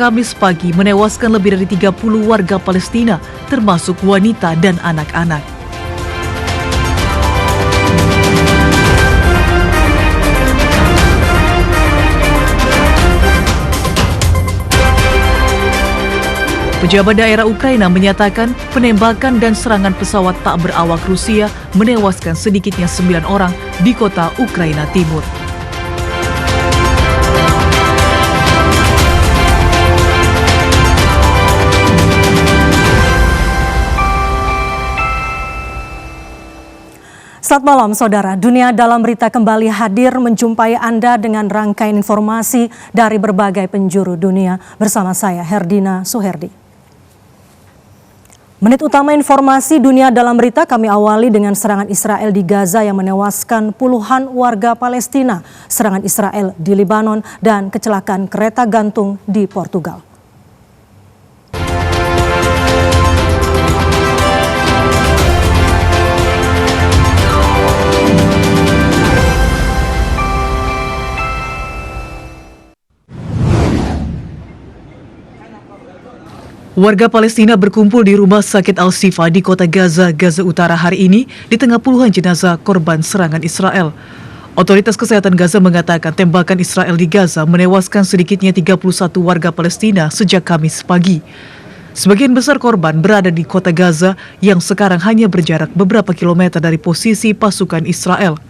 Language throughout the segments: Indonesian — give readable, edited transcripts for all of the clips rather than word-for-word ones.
Kamis pagi menewaskan lebih dari 30 warga Palestina, termasuk wanita dan anak-anak. Pejabat daerah Ukraina menyatakan penembakan dan serangan pesawat tak berawak Rusia menewaskan sedikitnya 9 orang di kota Ukraina Timur. Selamat malam saudara, Dunia Dalam Berita kembali hadir menjumpai Anda dengan rangkaian informasi dari berbagai penjuru dunia bersama saya Herdina Suherdi. Menit utama informasi Dunia Dalam Berita kami awali dengan serangan Israel di Gaza yang menewaskan puluhan warga Palestina, serangan Israel di Lebanon dan kecelakaan kereta gantung di Portugal. Warga Palestina berkumpul di Rumah Sakit Al-Shifa di kota Gaza, Gaza Utara hari ini di tengah puluhan jenazah korban serangan Israel. Otoritas Kesehatan Gaza mengatakan tembakan Israel di Gaza menewaskan sedikitnya 31 warga Palestina sejak Kamis pagi. Sebagian besar korban berada di kota Gaza yang sekarang hanya berjarak beberapa kilometer dari posisi pasukan Israel.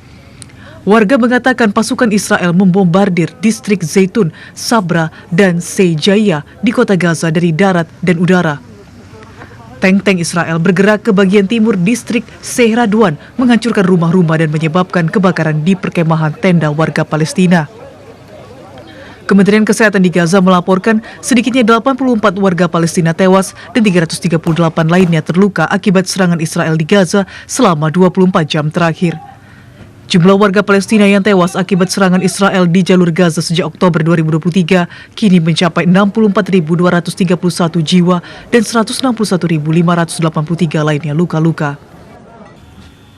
Warga mengatakan pasukan Israel membombardir distrik Zaitun, Sabra, dan Sejaya di kota Gaza dari darat dan udara. Tank-tank Israel bergerak ke bagian timur distrik Sehradwan, menghancurkan rumah-rumah dan menyebabkan kebakaran di perkemahan tenda warga Palestina. Kementerian Kesehatan di Gaza melaporkan sedikitnya 84 warga Palestina tewas dan 338 lainnya terluka akibat serangan Israel di Gaza selama 24 jam terakhir. Jumlah warga Palestina yang tewas akibat serangan Israel di jalur Gaza sejak Oktober 2023 kini mencapai 64.231 jiwa dan 161.583 lainnya luka-luka.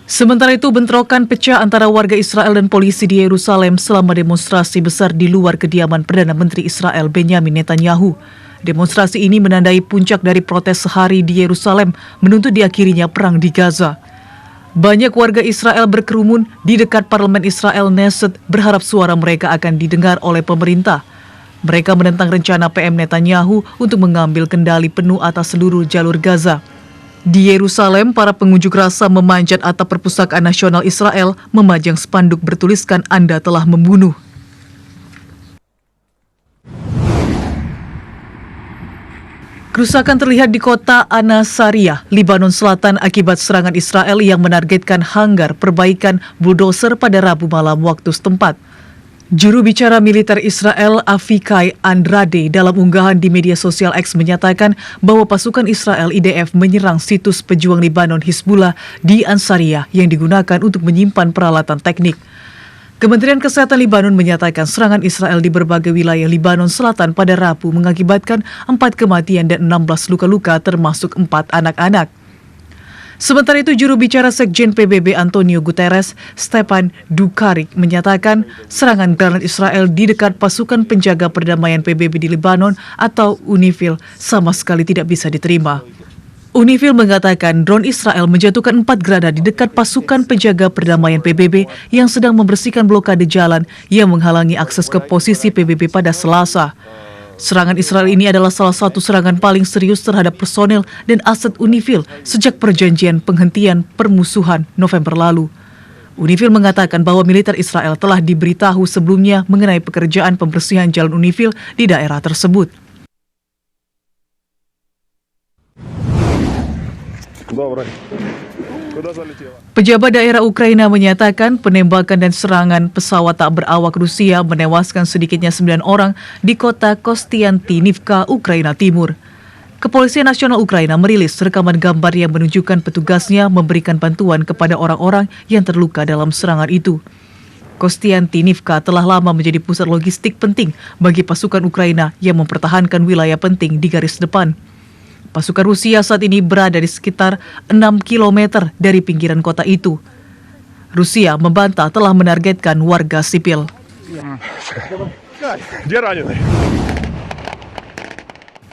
Sementara itu, bentrokan pecah antara warga Israel dan polisi di Yerusalem selama demonstrasi besar di luar kediaman Perdana Menteri Israel Benjamin Netanyahu. Demonstrasi ini menandai puncak dari protes sehari di Yerusalem menuntut diakhirinya perang di Gaza. Banyak warga Israel berkerumun di dekat parlemen Israel Knesset berharap suara mereka akan didengar oleh pemerintah. Mereka menentang rencana PM Netanyahu untuk mengambil kendali penuh atas seluruh jalur Gaza. Di Yerusalem, para pengunjuk rasa memanjat atap Perpustakaan Nasional Israel, memajang spanduk bertuliskan "Anda telah membunuh". Kerusakan terlihat di kota Anasariyah, Lebanon Selatan akibat serangan Israel yang menargetkan hanggar perbaikan bulldozer pada Rabu malam waktu setempat. Juru bicara militer Israel Avikai Andrade dalam unggahan di media sosial X menyatakan bahwa pasukan Israel IDF menyerang situs pejuang Lebanon Hizbullah di Ansariyah yang digunakan untuk menyimpan peralatan teknik. Kementerian Kesehatan Lebanon menyatakan serangan Israel di berbagai wilayah Lebanon Selatan pada Rabu mengakibatkan 4 kematian dan 16 luka-luka termasuk 4 anak-anak. Sementara itu, juru bicara Sekjen PBB Antonio Guterres, Stepan Dujarric menyatakan serangan granat Israel di dekat pasukan penjaga perdamaian PBB di Lebanon atau UNIFIL sama sekali tidak bisa diterima. UNIFIL mengatakan drone Israel menjatuhkan 4 granat di dekat pasukan penjaga perdamaian PBB yang sedang membersihkan blokade jalan yang menghalangi akses ke posisi PBB pada Selasa. Serangan Israel ini adalah salah satu serangan paling serius terhadap personel dan aset UNIFIL sejak perjanjian penghentian permusuhan November lalu. UNIFIL mengatakan bahwa militer Israel telah diberitahu sebelumnya mengenai pekerjaan pembersihan jalan UNIFIL di daerah tersebut. Pejabat daerah Ukraina menyatakan penembakan dan serangan pesawat tak berawak Rusia menewaskan sedikitnya 9 orang di kota Kostiantynivka, Ukraina Timur. Kepolisian Nasional Ukraina merilis rekaman gambar yang menunjukkan petugasnya memberikan bantuan kepada orang-orang yang terluka dalam serangan itu. Kostiantynivka telah lama menjadi pusat logistik penting bagi pasukan Ukraina yang mempertahankan wilayah penting di garis depan. Pasukan Rusia saat ini berada di sekitar 6 km dari pinggiran kota itu. Rusia membantah telah menargetkan warga sipil.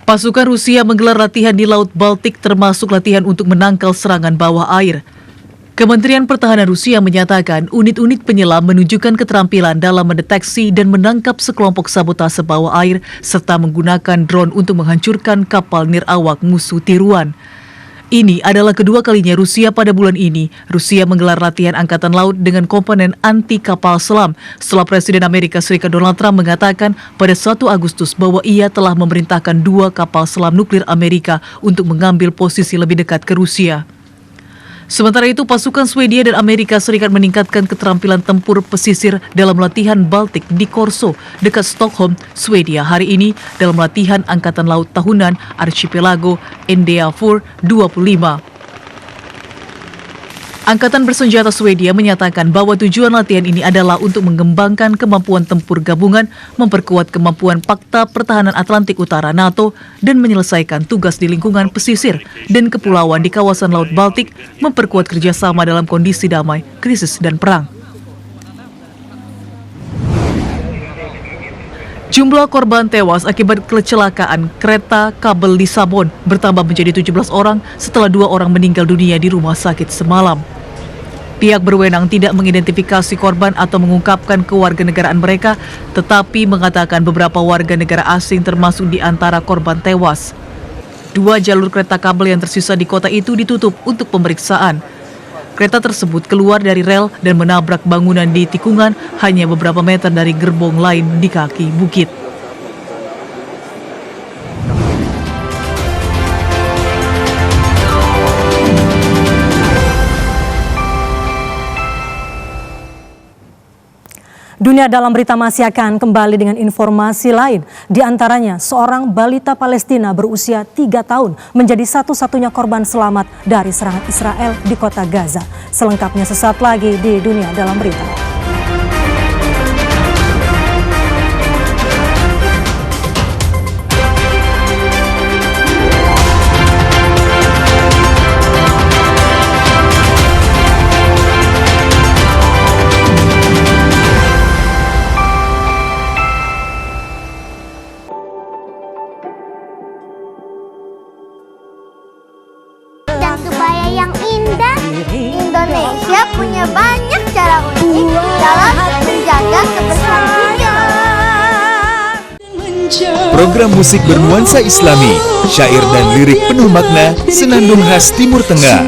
Pasukan Rusia menggelar latihan di Laut Baltik termasuk latihan untuk menangkal serangan bawah air. Kementerian Pertahanan Rusia menyatakan unit-unit penyelam menunjukkan keterampilan dalam mendeteksi dan menangkap sekelompok sabotase bawah air serta menggunakan drone untuk menghancurkan kapal nirawak musuh tiruan. Ini adalah kedua kalinya Rusia pada bulan ini. Rusia menggelar latihan angkatan laut dengan komponen anti kapal selam setelah Presiden Amerika Serikat Donald Trump mengatakan pada 1 Agustus bahwa ia telah memerintahkan 2 kapal selam nuklir Amerika untuk mengambil posisi lebih dekat ke Rusia. Sementara itu, pasukan Swedia dan Amerika Serikat meningkatkan keterampilan tempur pesisir dalam latihan Baltik di Korso, dekat Stockholm, Swedia hari ini dalam latihan Angkatan Laut Tahunan Archipelago Endeavour 25. Angkatan Bersenjata Swedia menyatakan bahwa tujuan latihan ini adalah untuk mengembangkan kemampuan tempur gabungan, memperkuat kemampuan Pakta Pertahanan Atlantik Utara NATO, dan menyelesaikan tugas di lingkungan pesisir dan kepulauan di kawasan Laut Baltik, memperkuat kerjasama dalam kondisi damai, krisis, dan perang. Jumlah korban tewas akibat kecelakaan kereta kabel di Sabon bertambah menjadi 17 orang setelah 2 orang meninggal dunia di rumah sakit semalam. Pihak berwenang tidak mengidentifikasi korban atau mengungkapkan kewarganegaraan mereka, tetapi mengatakan beberapa warga negara asing termasuk di antara korban tewas. 2 jalur kereta kabel yang tersisa di kota itu ditutup untuk pemeriksaan. Kereta tersebut keluar dari rel dan menabrak bangunan di tikungan hanya beberapa meter dari gerbong lain di kaki bukit. Dunia Dalam Berita masih akan kembali dengan informasi lain. Di antaranya, seorang balita Palestina berusia 3 tahun menjadi satu-satunya korban selamat dari serangan Israel di kota Gaza. Selengkapnya sesaat lagi di Dunia Dalam Berita. Kebaya yang indah. Indonesia punya banyak cara unik dalam menjaga kebersihan dunia. Program musik bernuansa Islami, syair dan lirik penuh makna, senandung khas Timur Tengah.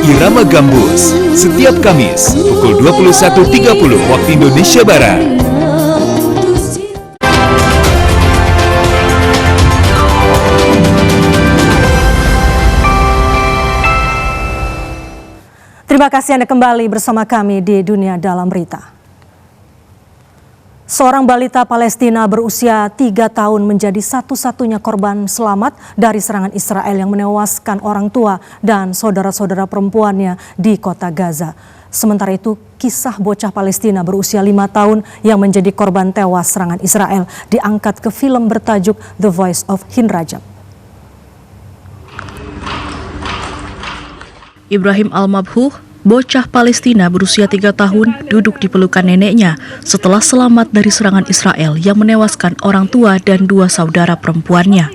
Irama Gambus, setiap Kamis pukul 21.30 waktu Indonesia Barat. Terima kasih Anda kembali bersama kami di Dunia Dalam Berita. Seorang balita Palestina berusia 3 tahun menjadi satu-satunya korban selamat dari serangan Israel yang menewaskan orang tua dan saudara-saudara perempuannya di kota Gaza. Sementara itu, kisah bocah Palestina berusia 5 tahun yang menjadi korban tewas serangan Israel diangkat ke film bertajuk The Voice of Hind Rajab. Ibrahim Al-Mabhuh, bocah Palestina berusia 3 tahun, duduk di pelukan neneknya setelah selamat dari serangan Israel yang menewaskan orang tua dan 2 saudara perempuannya.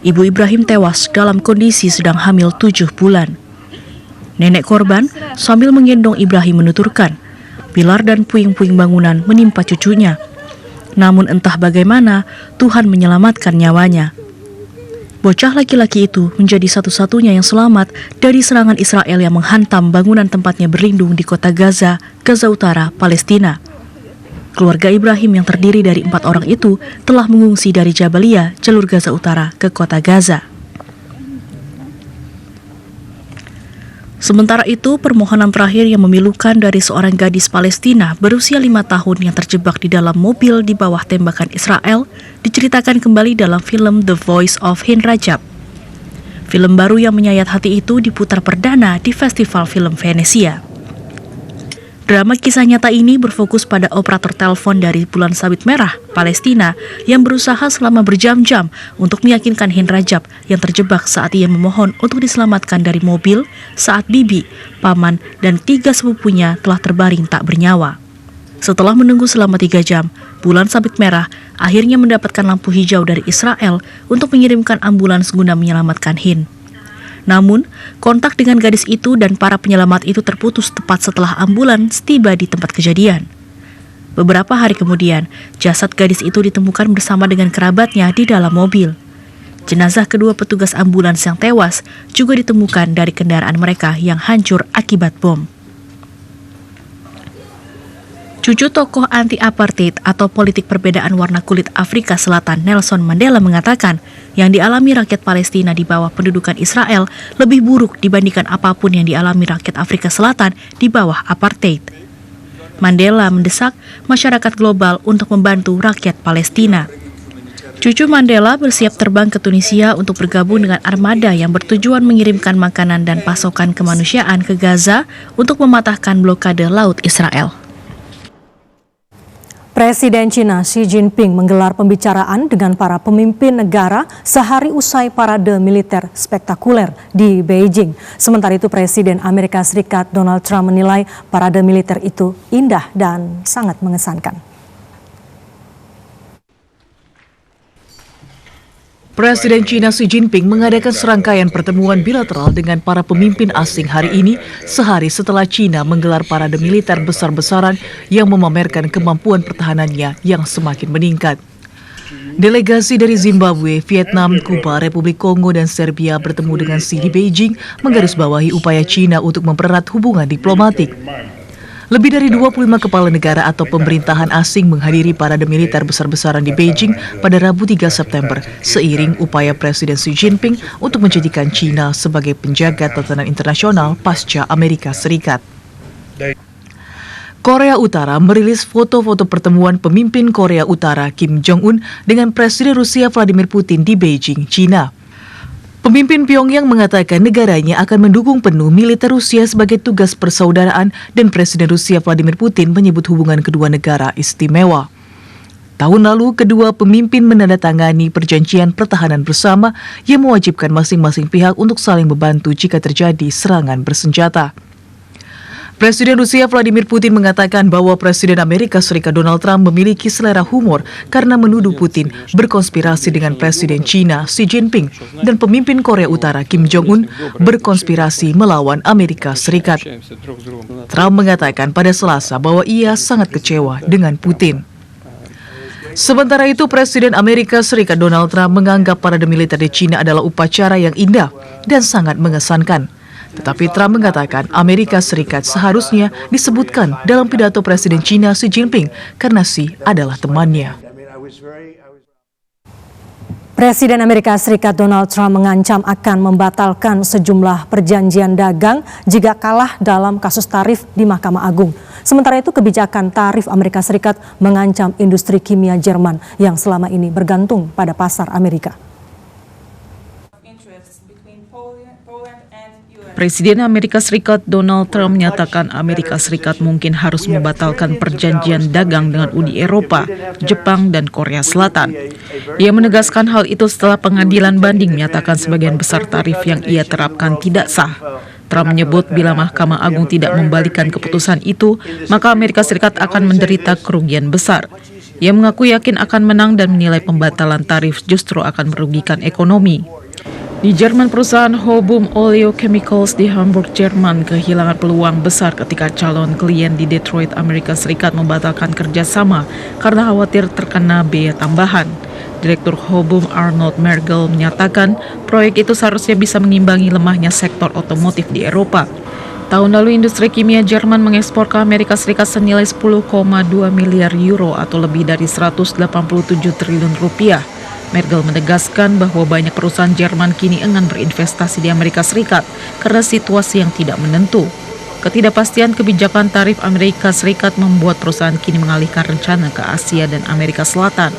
Ibu Ibrahim tewas dalam kondisi sedang hamil 7 bulan. Nenek korban sambil menggendong Ibrahim menuturkan, pilar dan puing-puing bangunan menimpa cucunya. Namun entah bagaimana, Tuhan menyelamatkan nyawanya. Bocah laki-laki itu menjadi satu-satunya yang selamat dari serangan Israel yang menghantam bangunan tempatnya berlindung di kota Gaza, Gaza Utara, Palestina. Keluarga Ibrahim yang terdiri dari 4 orang itu telah mengungsi dari Jabalia, jalur Gaza Utara, ke kota Gaza. Sementara itu, permohonan terakhir yang memilukan dari seorang gadis Palestina berusia 5 tahun yang terjebak di dalam mobil di bawah tembakan Israel diceritakan kembali dalam film The Voice of Hind Rajab. Film baru yang menyayat hati itu diputar perdana di Festival Film Venesia. Drama kisah nyata ini berfokus pada operator telepon dari Bulan Sabit Merah, Palestina, yang berusaha selama berjam-jam untuk meyakinkan Hind Rajab yang terjebak saat ia memohon untuk diselamatkan dari mobil saat bibi, paman, dan 3 sepupunya telah terbaring tak bernyawa. Setelah menunggu selama 3 jam, Bulan Sabit Merah akhirnya mendapatkan lampu hijau dari Israel untuk mengirimkan ambulans guna menyelamatkan Hind. Namun, kontak dengan gadis itu dan para penyelamat itu terputus tepat setelah ambulans tiba di tempat kejadian. Beberapa hari kemudian, jasad gadis itu ditemukan bersama dengan kerabatnya di dalam mobil. Jenazah kedua petugas ambulans yang tewas juga ditemukan dari kendaraan mereka yang hancur akibat bom. Cucu tokoh anti-apartheid atau politik perbedaan warna kulit Afrika Selatan Nelson Mandela mengatakan yang dialami rakyat Palestina di bawah pendudukan Israel lebih buruk dibandingkan apapun yang dialami rakyat Afrika Selatan di bawah apartheid. Mandela mendesak masyarakat global untuk membantu rakyat Palestina. Cucu Mandela bersiap terbang ke Tunisia untuk bergabung dengan armada yang bertujuan mengirimkan makanan dan pasokan kemanusiaan ke Gaza untuk mematahkan blokade laut Israel. Presiden China Xi Jinping menggelar pembicaraan dengan para pemimpin negara sehari usai parade militer spektakuler di Beijing. Sementara itu Presiden Amerika Serikat Donald Trump menilai parade militer itu indah dan sangat mengesankan. Presiden China Xi Jinping mengadakan serangkaian pertemuan bilateral dengan para pemimpin asing hari ini sehari setelah China menggelar parade militer besar-besaran yang memamerkan kemampuan pertahanannya yang semakin meningkat. Delegasi dari Zimbabwe, Vietnam, Kuba, Republik Kongo, dan Serbia bertemu dengan Xi di Beijing menggarisbawahi upaya China untuk mempererat hubungan diplomatik. Lebih dari 25 kepala negara atau pemerintahan asing menghadiri parade militer besar-besaran di Beijing pada Rabu 3 September, seiring upaya Presiden Xi Jinping untuk menjadikan China sebagai penjaga tatanan internasional pasca Amerika Serikat. Korea Utara merilis foto-foto pertemuan pemimpin Korea Utara Kim Jong-un dengan Presiden Rusia Vladimir Putin di Beijing, China. Pemimpin Pyongyang mengatakan negaranya akan mendukung penuh militer Rusia sebagai tugas persaudaraan dan Presiden Rusia Vladimir Putin menyebut hubungan kedua negara istimewa. Tahun lalu, kedua pemimpin menandatangani perjanjian pertahanan bersama yang mewajibkan masing-masing pihak untuk saling membantu jika terjadi serangan bersenjata. Presiden Rusia Vladimir Putin mengatakan bahwa Presiden Amerika Serikat Donald Trump memiliki selera humor karena menuduh Putin berkonspirasi dengan Presiden China Xi Jinping dan pemimpin Korea Utara Kim Jong-un berkonspirasi melawan Amerika Serikat. Trump mengatakan pada Selasa bahwa ia sangat kecewa dengan Putin. Sementara itu, Presiden Amerika Serikat Donald Trump menganggap parade militer di China adalah upacara yang indah dan sangat mengesankan. Tetapi Trump mengatakan Amerika Serikat seharusnya disebutkan dalam pidato Presiden China Xi Jinping karena Xi adalah temannya. Presiden Amerika Serikat Donald Trump mengancam akan membatalkan sejumlah perjanjian dagang jika kalah dalam kasus tarif di Mahkamah Agung. Sementara itu kebijakan tarif Amerika Serikat mengancam industri kimia Jerman yang selama ini bergantung pada pasar Amerika. Presiden Amerika Serikat Donald Trump menyatakan Amerika Serikat mungkin harus membatalkan perjanjian dagang dengan Uni Eropa, Jepang, dan Korea Selatan. Ia menegaskan hal itu setelah pengadilan banding menyatakan sebagian besar tarif yang ia terapkan tidak sah. Trump menyebut bila Mahkamah Agung tidak membalikkan keputusan itu, maka Amerika Serikat akan menderita kerugian besar. Ia mengaku yakin akan menang dan menilai pembatalan tarif justru akan merugikan ekonomi. Di Jerman, perusahaan Hobum Oleochemicals di Hamburg, Jerman kehilangan peluang besar ketika calon klien di Detroit, Amerika Serikat membatalkan kerjasama karena khawatir terkena biaya tambahan. Direktur Hobum Arnold Mergel menyatakan proyek itu seharusnya bisa mengimbangi lemahnya sektor otomotif di Eropa. Tahun lalu industri kimia Jerman mengekspor ke Amerika Serikat senilai 10,2 miliar euro atau lebih dari 187 triliun rupiah. Mergel menegaskan bahwa banyak perusahaan Jerman kini enggan berinvestasi di Amerika Serikat karena situasi yang tidak menentu. Ketidakpastian kebijakan tarif Amerika Serikat membuat perusahaan kini mengalihkan rencana ke Asia dan Amerika Selatan.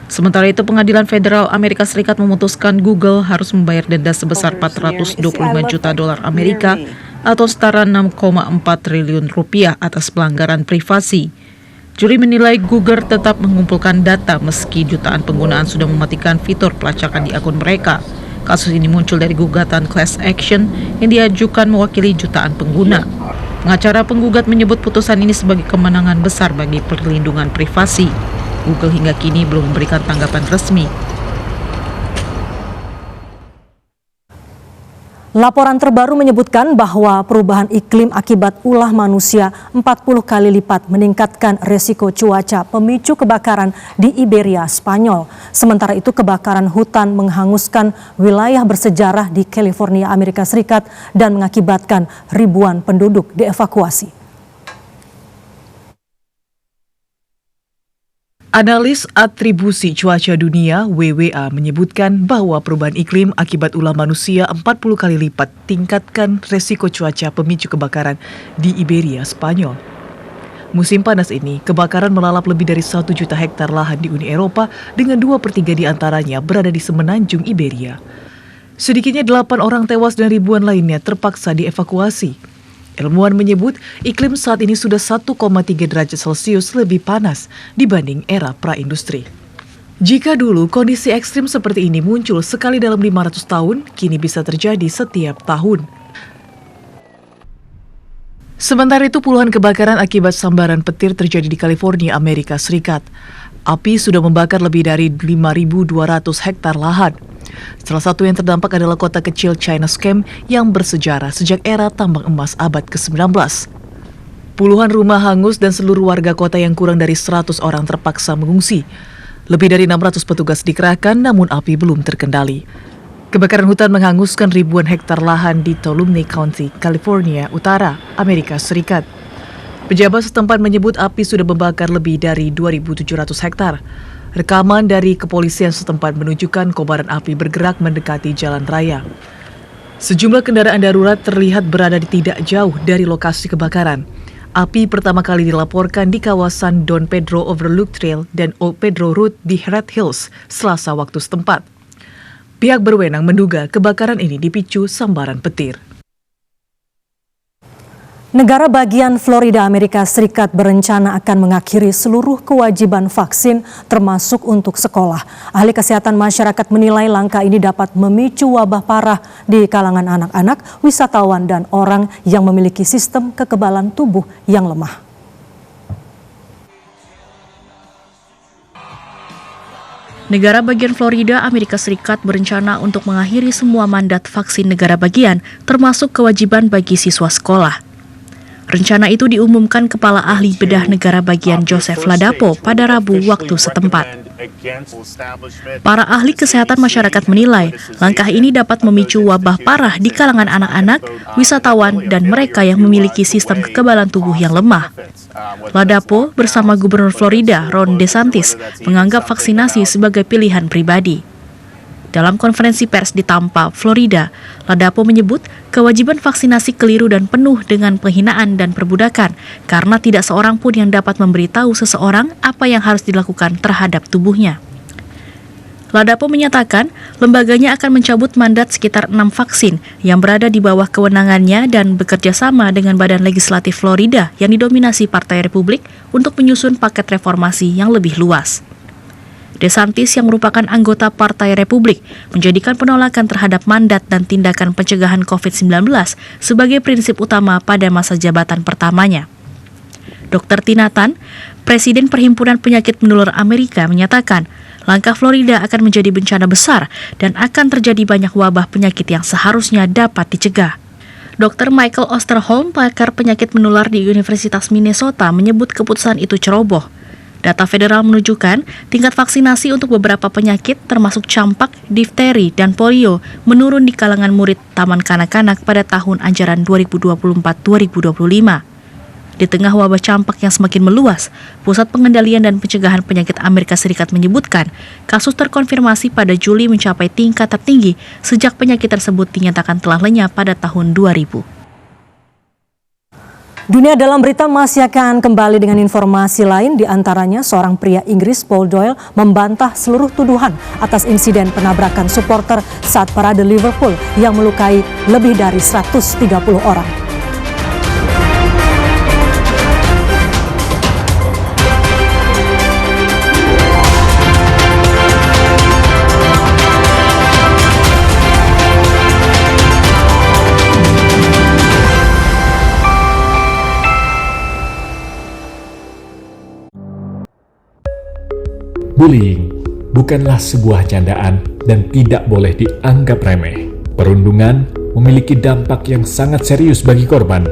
Sementara itu, Pengadilan Federal Amerika Serikat memutuskan Google harus membayar denda sebesar $425 juta Amerika atau setara 6,4 triliun rupiah atas pelanggaran privasi. Juri menilai Google tetap mengumpulkan data meski jutaan penggunaan sudah mematikan fitur pelacakan di akun mereka. Kasus ini muncul dari gugatan class action yang diajukan mewakili jutaan pengguna. Pengacara penggugat menyebut putusan ini sebagai kemenangan besar bagi perlindungan privasi. Google hingga kini belum memberikan tanggapan resmi. Laporan terbaru menyebutkan bahwa perubahan iklim akibat ulah manusia 40 kali lipat meningkatkan resiko cuaca pemicu kebakaran di Iberia, Spanyol. Sementara itu kebakaran hutan menghanguskan wilayah bersejarah di California, Amerika Serikat dan mengakibatkan ribuan penduduk dievakuasi. Analis atribusi cuaca dunia WWA menyebutkan bahwa perubahan iklim akibat ulah manusia 40 kali lipat tingkatkan resiko cuaca pemicu kebakaran di Iberia, Spanyol. Musim panas ini, kebakaran melalap lebih dari 1 juta hektar lahan di Uni Eropa dengan 2/3 diantaranya berada di semenanjung Iberia. Sedikitnya 8 orang tewas dan ribuan lainnya terpaksa dievakuasi. Ilmuwan menyebut iklim saat ini sudah 1,3 derajat Celcius lebih panas dibanding era praindustri. Jika dulu kondisi ekstrim seperti ini muncul sekali dalam 500 tahun, kini bisa terjadi setiap tahun. Sementara itu puluhan kebakaran akibat sambaran petir terjadi di California, Amerika Serikat. Api sudah membakar lebih dari 5.200 hektar lahan. Salah satu yang terdampak adalah kota kecil China Scam yang bersejarah sejak era tambang emas abad ke-19. Puluhan rumah hangus dan seluruh warga kota yang kurang dari 100 orang terpaksa mengungsi. Lebih dari 600 petugas dikerahkan namun api belum terkendali. Kebakaran hutan menghanguskan ribuan hektar lahan di Tuolumne County, California Utara, Amerika Serikat. Pejabat setempat menyebut api sudah membakar lebih dari 2.700 hektar. Rekaman dari kepolisian setempat menunjukkan kobaran api bergerak mendekati jalan raya. Sejumlah kendaraan darurat terlihat berada tidak jauh dari lokasi kebakaran. Api pertama kali dilaporkan di kawasan Don Pedro Overlook Trail dan Old Pedro Road di Red Hills, Selasa waktu setempat. Pihak berwenang menduga kebakaran ini dipicu sambaran petir. Negara bagian Florida, Amerika Serikat berencana akan mengakhiri seluruh kewajiban vaksin termasuk untuk sekolah. Ahli kesehatan masyarakat menilai langkah ini dapat memicu wabah parah di kalangan anak-anak, wisatawan, dan orang yang memiliki sistem kekebalan tubuh yang lemah. Negara bagian Florida, Amerika Serikat berencana untuk mengakhiri semua mandat vaksin negara bagian, termasuk kewajiban bagi siswa sekolah. Rencana itu diumumkan Kepala Ahli Bedah Negara Bagian Joseph Ladapo pada Rabu waktu setempat. Para ahli kesehatan masyarakat menilai langkah ini dapat memicu wabah parah di kalangan anak-anak, wisatawan, dan mereka yang memiliki sistem kekebalan tubuh yang lemah. Ladapo bersama Gubernur Florida, Ron DeSantis, menganggap vaksinasi sebagai pilihan pribadi. Dalam konferensi pers di Tampa, Florida, Ladapo menyebut kewajiban vaksinasi keliru dan penuh dengan penghinaan dan perbudakan karena tidak seorang pun yang dapat memberitahu seseorang apa yang harus dilakukan terhadap tubuhnya. Ladapo menyatakan lembaganya akan mencabut mandat sekitar 6 vaksin yang berada di bawah kewenangannya dan bekerja sama dengan Badan Legislatif Florida yang didominasi Partai Republik untuk menyusun paket reformasi yang lebih luas. DeSantis yang merupakan anggota Partai Republik menjadikan penolakan terhadap mandat dan tindakan pencegahan COVID-19 sebagai prinsip utama pada masa jabatan pertamanya. Dr. Tina Tan, Presiden Perhimpunan Penyakit Menular Amerika, menyatakan langkah Florida akan menjadi bencana besar dan akan terjadi banyak wabah penyakit yang seharusnya dapat dicegah. Dr. Michael Osterholm, pakar penyakit menular di Universitas Minnesota, menyebut keputusan itu ceroboh. Data federal menunjukkan tingkat vaksinasi untuk beberapa penyakit termasuk campak, difteri, dan polio menurun di kalangan murid taman kanak-kanak pada tahun ajaran 2024-2025. Di tengah wabah campak yang semakin meluas, Pusat Pengendalian dan Pencegahan Penyakit Amerika Serikat menyebutkan kasus terkonfirmasi pada Juli mencapai tingkat tertinggi sejak penyakit tersebut dinyatakan telah lenyap pada tahun 2000. Dunia Dalam Berita masih akan kembali dengan informasi lain, di antaranya seorang pria Inggris, Paul Doyle, membantah seluruh tuduhan atas insiden penabrakan supporter saat parade Liverpool yang melukai lebih dari 130 orang. Bullying bukanlah sebuah candaan dan tidak boleh dianggap remeh. Perundungan memiliki dampak yang sangat serius bagi korban,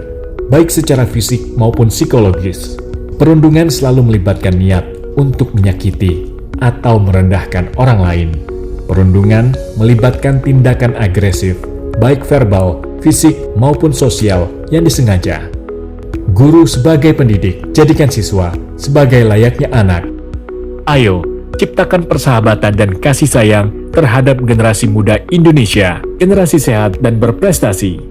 baik secara fisik maupun psikologis. Perundungan selalu melibatkan niat untuk menyakiti atau merendahkan orang lain. Perundungan melibatkan tindakan agresif, baik verbal, fisik, maupun sosial yang disengaja. Guru sebagai pendidik, jadikan siswa sebagai layaknya anak. Ayo, ciptakan persahabatan dan kasih sayang terhadap generasi muda Indonesia, generasi sehat dan berprestasi.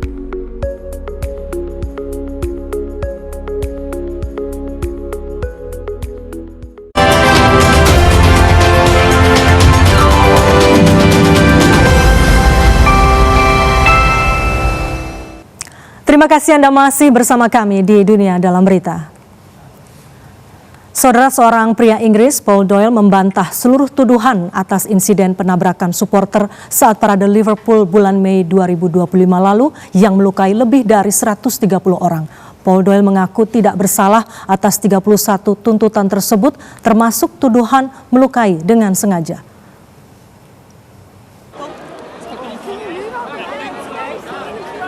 Terima kasih Anda masih bersama kami di Dunia Dalam Berita. Saudara, seorang pria Inggris, Paul Doyle, membantah seluruh tuduhan atas insiden penabrakan supporter saat parade Liverpool bulan Mei 2025 lalu yang melukai lebih dari 130 orang. Paul Doyle mengaku tidak bersalah atas 31 tuntutan tersebut, termasuk tuduhan melukai dengan sengaja.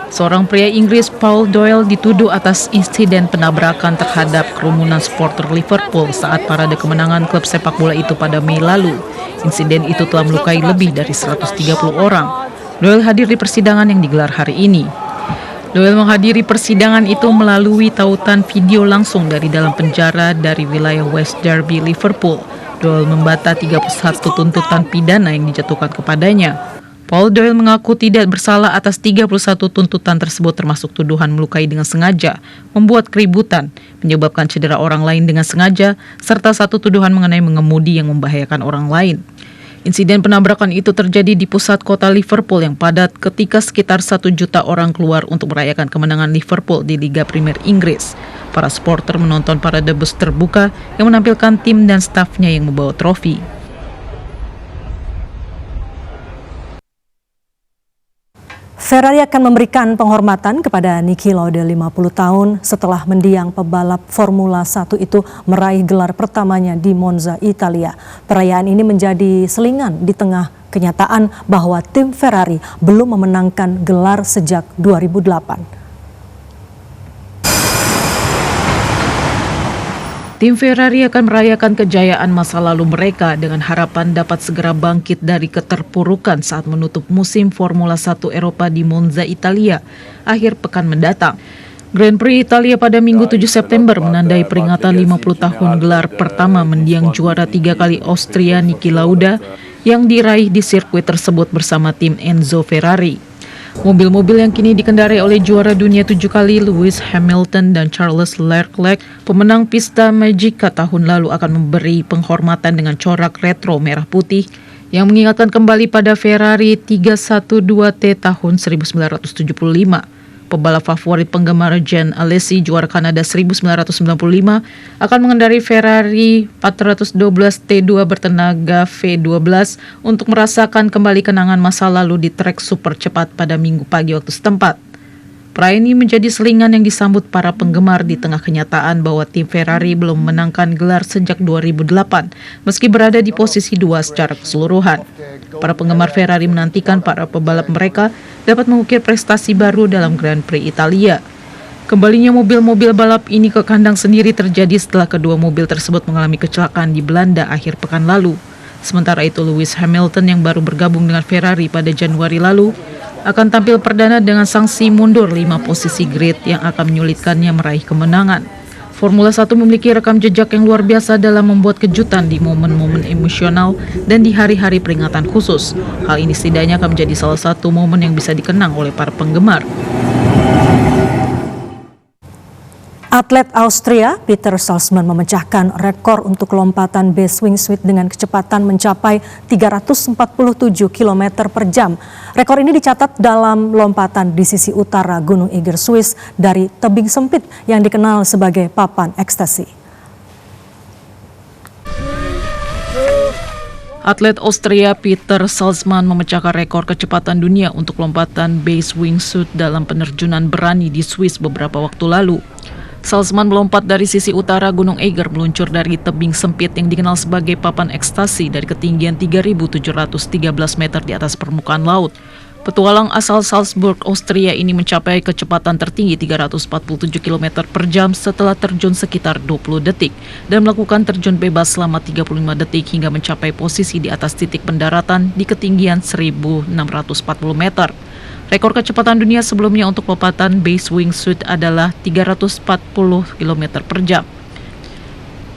Seorang pria Inggris, Paul Doyle, dituduh atas insiden penabrakan terhadap kerumunan supporter Liverpool saat parade kemenangan klub sepak bola itu pada Mei lalu. Insiden itu telah melukai lebih dari 130 orang. Doyle hadir di persidangan yang digelar hari ini. Doyle menghadiri persidangan itu melalui tautan video langsung dari dalam penjara dari wilayah West Derby, Liverpool. Doyle membantah 31 tuntutan pidana yang dijatuhkan kepadanya. Paul Doyle mengaku tidak bersalah atas 31 tuntutan tersebut, termasuk tuduhan melukai dengan sengaja, membuat keributan, menyebabkan cedera orang lain dengan sengaja, serta satu tuduhan mengenai mengemudi yang membahayakan orang lain. Insiden penabrakan itu terjadi di pusat kota Liverpool yang padat ketika sekitar 1 juta orang keluar untuk merayakan kemenangan Liverpool di Liga Premier Inggris. Para supporter menonton parade bus terbuka yang menampilkan tim dan stafnya yang membawa trofi. Ferrari akan memberikan penghormatan kepada Niki Lauda 50 tahun setelah mendiang pebalap Formula 1 itu meraih gelar pertamanya di Monza, Italia. Perayaan ini menjadi selingan di tengah kenyataan bahwa tim Ferrari belum memenangkan gelar sejak 2008. Tim Ferrari akan merayakan kejayaan masa lalu mereka dengan harapan dapat segera bangkit dari keterpurukan saat menutup musim Formula 1 Eropa di Monza, Italia, akhir pekan mendatang. Grand Prix Italia pada Minggu 7 September menandai peringatan 50 tahun gelar pertama mendiang juara 3 kali Austria Niki Lauda yang diraih di sirkuit tersebut bersama tim Enzo Ferrari. Mobil-mobil yang kini dikendarai oleh juara dunia 7 kali Lewis Hamilton dan Charles Leclerc, pemenang Pista Magica tahun lalu, akan memberi penghormatan dengan corak retro merah putih yang mengingatkan kembali pada Ferrari 312T tahun 1975. Pebalap favorit penggemar Jean Alesi, juara Kanada 1995, akan mengendarai Ferrari 412 T2 bertenaga V12 untuk merasakan kembali kenangan masa lalu di trek super cepat pada Minggu pagi waktu setempat. Perayaan ini menjadi selingan yang disambut para penggemar di tengah kenyataan bahwa tim Ferrari belum memenangkan gelar sejak 2008, meski berada di posisi 2 secara keseluruhan. Para penggemar Ferrari menantikan para pebalap mereka dapat mengukir prestasi baru dalam Grand Prix Italia. Kembalinya mobil-mobil balap ini ke kandang sendiri terjadi setelah kedua mobil tersebut mengalami kecelakaan di Belanda akhir pekan lalu. Sementara itu, Lewis Hamilton yang baru bergabung dengan Ferrari pada Januari lalu akan tampil perdana dengan sanksi mundur 5 posisi grid yang akan menyulitkannya meraih kemenangan. Formula 1 memiliki rekam jejak yang luar biasa dalam membuat kejutan di momen-momen emosional dan di hari-hari peringatan khusus. Hal ini setidaknya akan menjadi salah satu momen yang bisa dikenang oleh para penggemar. Atlet Austria Peter Salzman memecahkan rekor untuk lompatan base wingsuit dengan kecepatan mencapai 347 km per jam. Rekor ini dicatat dalam lompatan di sisi utara Gunung Eiger, Swiss dari tebing sempit yang dikenal sebagai papan ekstasi. Atlet Austria Peter Salzman memecahkan rekor kecepatan dunia untuk lompatan base wingsuit dalam penerjunan berani di Swiss beberapa waktu lalu. Salzman melompat dari sisi utara Gunung Eiger, meluncur dari tebing sempit yang dikenal sebagai papan ekstasi dari ketinggian 3.713 meter di atas permukaan laut. Petualang asal Salzburg, Austria ini mencapai kecepatan tertinggi 347 km per jam setelah terjun sekitar 20 detik dan melakukan terjun bebas selama 35 detik hingga mencapai posisi di atas titik pendaratan di ketinggian 1.640 meter. Rekor kecepatan dunia sebelumnya untuk lompatan base wingsuit adalah 340 km per jam.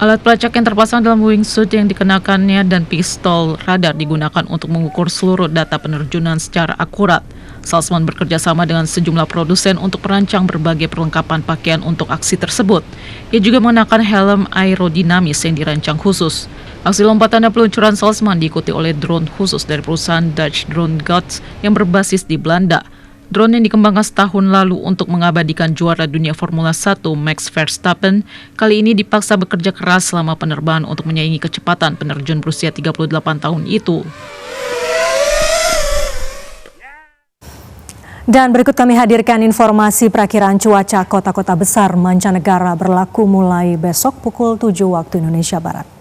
Alat pelacak yang terpasang dalam wingsuit yang dikenakannya dan pistol radar digunakan untuk mengukur seluruh data penerjunan secara akurat. Salzman bekerja sama dengan sejumlah produsen untuk merancang berbagai perlengkapan pakaian untuk aksi tersebut. Ia juga mengenakan helm aerodinamis yang dirancang khusus. Aksi lompatan dan peluncuran Salzman diikuti oleh drone khusus dari perusahaan Dutch Drone Guts yang berbasis di Belanda. Drone yang dikembangkan setahun lalu untuk mengabadikan juara dunia Formula 1 Max Verstappen, kali ini dipaksa bekerja keras selama penerbangan untuk menyaingi kecepatan penerjun berusia 38 tahun itu. Dan berikut kami hadirkan informasi perakiraan cuaca kota-kota besar mancanegara berlaku mulai besok pukul 7 waktu Indonesia Barat.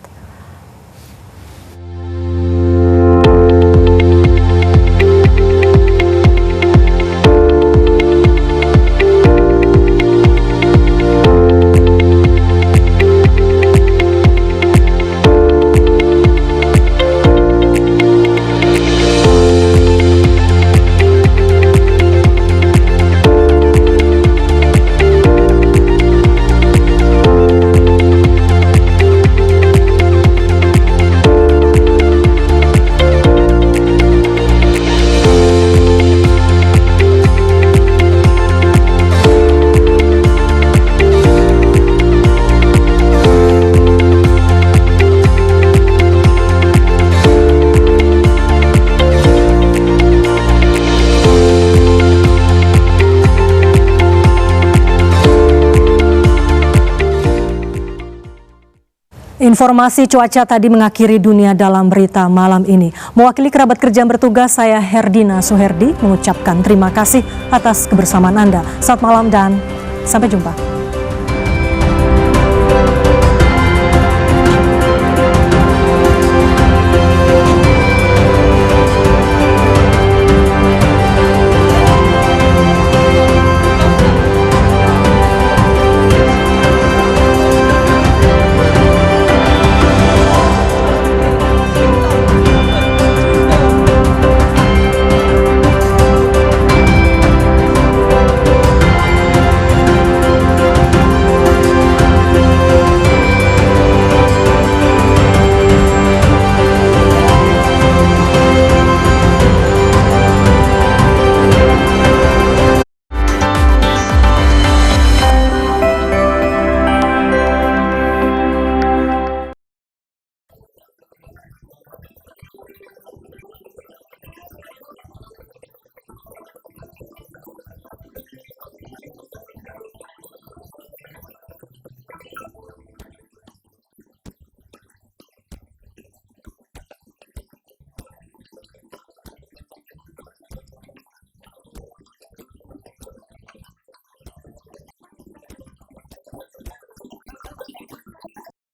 Informasi cuaca tadi mengakhiri Dunia Dalam Berita malam ini. Mewakili kerabat kerja yang bertugas, saya Herdina Suherdi mengucapkan terima kasih atas kebersamaan Anda. Selamat malam dan sampai jumpa.